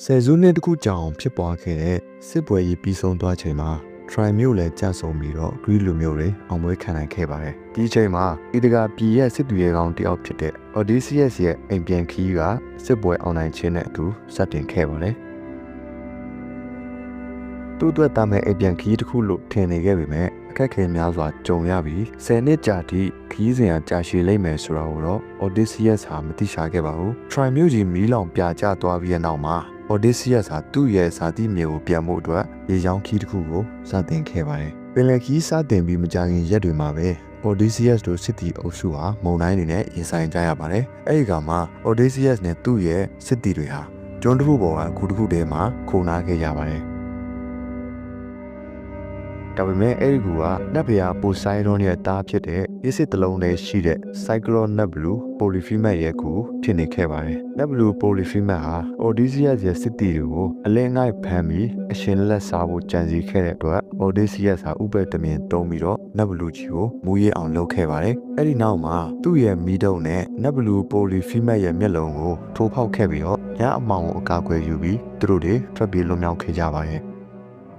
ဆယ်စုနှစ်တစ်ခုကြာအောင်ဖြစ်ပွားခဲ့တဲ့စစ်ပွဲကြီးပြီးဆုံးသွားချိန်မှာ Try မြို့လည်းကျဆုံးပြီးတော့ Greek လူမျိုးတွေအောင်ပွဲခံနိုင်ခဲ့ပါတယ်။ဒီချိန်မှာဣဒကာပြည်ရဲ့စစ်သူရဲကောင်းတယောက်ဖြစ်တဲ့ Odysseus ရဲ့အိမ်ပြန်ခီးကစစ်ပွဲအောင်နိုင်ခြင်းနဲ့အတူစတင်ခဲ့ပါတယ်။သူ့အတွက်တာမဲ့အိမ်ပြန်ခီးတစ်ခုလို့ထင်နေခဲ့ပေမဲ့အခက်အခဲများစွာကြုံရပြီး10နှစ်ကြာထိခီးစဉ်အကြာရှည်လိမ့်မယ်ဆိုတာကိုတော့ Odysseus ဟာမသိရှာခဲ့ပါဘူး။ Try မြို့ကြီးမီးလောင်ပြကျသွားပြီးတဲ့နောက်မှာOdysseus ဟာသူ့ရဲ့ဇာတိမြေကိုပြန်ဖို့အတွက်ရေကြောင်းခီးတစ်ခုကိုစတင်ခဲ့ပါတယ်။ပင်လယ်ခီးစတင်ပြီးမကြာခင်ရက်တွေမှာပဲ Odysseus တို့စစ်သည်အုပ်စုဟာမုန်တိုင်းတွေနဲ့ရင်ဆိုင်ကြရပါတယ်။အဲဒီကမှာ Odysseus နဲ့သူ့ရဲ့စစ်သည်တွေဟာကျွန်းတစ်ခုပေါ်ကခုတစ်ခုတည်းမှာခိုနားခဲ့ကြပါတယ်။ဒါပေမဲ့အဲဒီကူကနတ်ဘုရားပိုဆိုင်းရွန်ရဲ့တားဖြစ်တဲ့ရစ်စစ်တလုံးနဲ့ရှိတဲ့ Cyclone Nebulu Polyphemus ရဲ့ကူဖြစ်နေခဲ့ပါတယ်။ Nebulu Polyphemus ဟာ Odysseus ရဲ့စစ်တီတွေကိုအလင်းငိုက်ဖမ်းပြီးအရှင်လက်စားဖို့ကြံစည်ခဲ့တဲ့အတွက် Odysseus ဟာဥပဒေတမင်တုံးပြီးတော့ Nebulu ကြီးကိုမူရအောင်လုပ်ခဲ့ပါတယ်။အဲဒီနောက်မှာသူ့ရဲ့မိတုံးနဲ့ Nebulu Polyphemus ရဲ့မျက်လုံးကိုထိုးဖောက်ခဲ့ပြီးတော့ညအမောင်ကိုအကာအကွယ်ယူပြီးသူတို့တွေထွက်ပြေးလွတ်မြောက်ခဲ့ကြပါတယ်။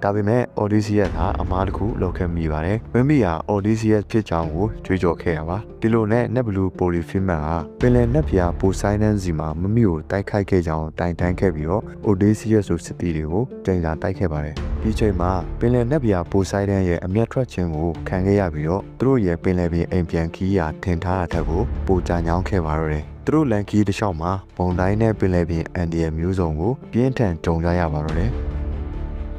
ဒါပေမဲ့ Odysseus ဟာအမားတစ်ခုလုပ်ခဲ့မိပါတယ်။မင်းမီဟာ Odysseus ဖြစ်ကြောင်းကိုကြွေးကြော်ခဲ့ရပါ။ဒီလိုနဲ့ Nebulu Polyphemus ဟာပင်လယ်နတ်ဘုရား Poseidon စီမှာမမီကိုတိုက်ခိုက်ခဲ့ကြောင်းတိုင်တန်းခဲ့ပြီးတော့ Odysseus တို့စစ်သည်တွေကိုကြိမ်စာတိုက်ခဲ့ပါတယ်။ဒီချိန်မှာပင်လယ်နတ်ဘုရား Poseidon ရဲ့အမျက်ထွက်ခြင်းကိုခံခဲ့ရပြီးတော့သူတို့ရဲ့ပင်လယ်ပြင်အိမ်ပြန်ခီးရာထင်ထားတာထက်ကိုပိုကြညောင်းခဲ့ပါတော့တယ်။သူတို့လန်ခီးတစ်လျှောက်မှာဘုံတိုင်းနဲ့ပင်လယ်ပြင်အန်ဒီယမျိုးစုံကိုပြင်းထန်ကြုံကြရပါတော့တယ်။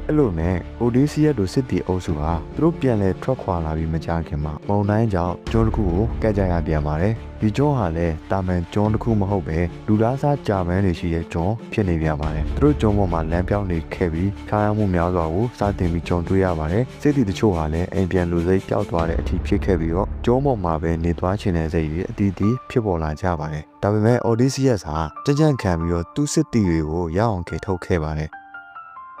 အဲ့လိုနဲ့ Odysseus တို့စစ်တီအုပ်စုဟာသူတို့ပြန်လဲထွက်ခွာလာပြီးမကြာခင်မှာမုန်တိုင်းကြောင့်ကျွန်းတစ်ခုကိုကက်ကြရပြန်ပါတယ်။ဒီကျွန်းဟာလည်းတာမန်ကျွန်းတစ်ခုမဟုတ်ပဲလူသားစားကြာမန်းတွေရှိတဲ့ကျွန်းဖြစ်နေပြန်ပါတယ်။သူတို့ကျွန်းပေါ်မှာလမ်းပြောင်းနေခဲ့ပြီးခါရမှုများစွာကိုစတင်ပြီးကြုံတွေ့ရပါတယ်။စစ်တီတချို့ဟာလည်းအိမ်ပြန်လူစိတ်ပျောက်သွားတဲ့အထိဖြစ်ခဲ့ပြီးတော့ကျွန်းပေါ်မှာပဲနေသွားခြင်းတဲ့စိတ်တွေအတီးတီးဖြစ်ပေါ်လာကြပါတယ်။ဒါပေမဲ့ Odysseus ဟာကြံ့ခံပြီးတော့သူ့စစ်တီတွေကိုရအောင်ခေထုတ်ခဲ့ပါတယ်။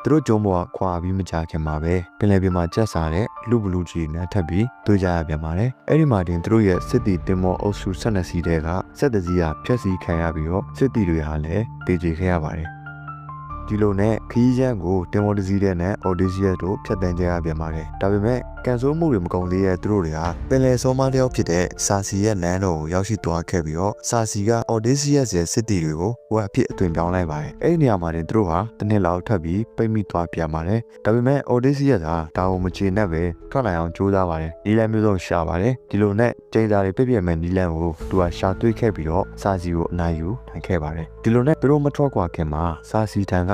သူတို့ကျုံးပေါ်ခွာပြီးမကြခင်မှာပဲပင်လယ်ပြင်မှာကျက်စားတဲ့လူဘလူးကြီးနဲ့ထပ်ပြီးတွေ့ကြရပြန်ပါတယ်။အဲ့ဒီမှာတင်သူတို့ရဲ့စစ်တီတင်မောအုပ်စု12စီးတဲကစစ်တကြီးကဖျက်ဆီးခံရပြီးတော့စစ်တီတွေဟာလည်းတေကျေခဲ့ရပါတယ်။ဒီလိုနဲ့ခီးရန်ကိုတင်မောတစီးတဲ့နဲ့ Odysseus တို့ဖျက်တမ်းကြရပြန်ပါတယ်။ဒါပေမဲ့ကန်ဆိုးမှုတွေမကုန်သေးတဲ့သူတို့တွေဟာပင်လယ်စောမတယောက်ဖြစ်တဲ့စာစီရဲ့နန်းတော်ကိုရောက်ရှိသွားခဲ့ပြီးတော့စာစီက Odysseus ရဲ့စစ်တီတွေကိုဝက်အဖြစ်အသွင်ပြောင်းလိုက်ပါတယ်။အဲ့ဒီနေရာမှာတင်သူတို့ဟာတစ်နှစ်လောက်ထပ်ပြီးပိတ်မိသွားပြန်ပါတယ်။ဒါပေမဲ့ Odysseus ဟာဒါကိုမချေနဲ့ပဲထွက်လာအောင်ကြိုးစားပါတယ်။နီလန်မျိုးစုံရှာပါတယ်။ဒီလိုနဲ့ကျင်းစာတွေပြည့်ပြည့်မဲ့နီလန်ကိုသူကရှာတွေ့ခဲ့ပြီးတော့စာစီကိုအနိုင်ယူနိုင်ခဲ့ပါတယ်။ဒီလိုနဲ့သူတို့မထွက်ခွာခင်မှာစာစီထံက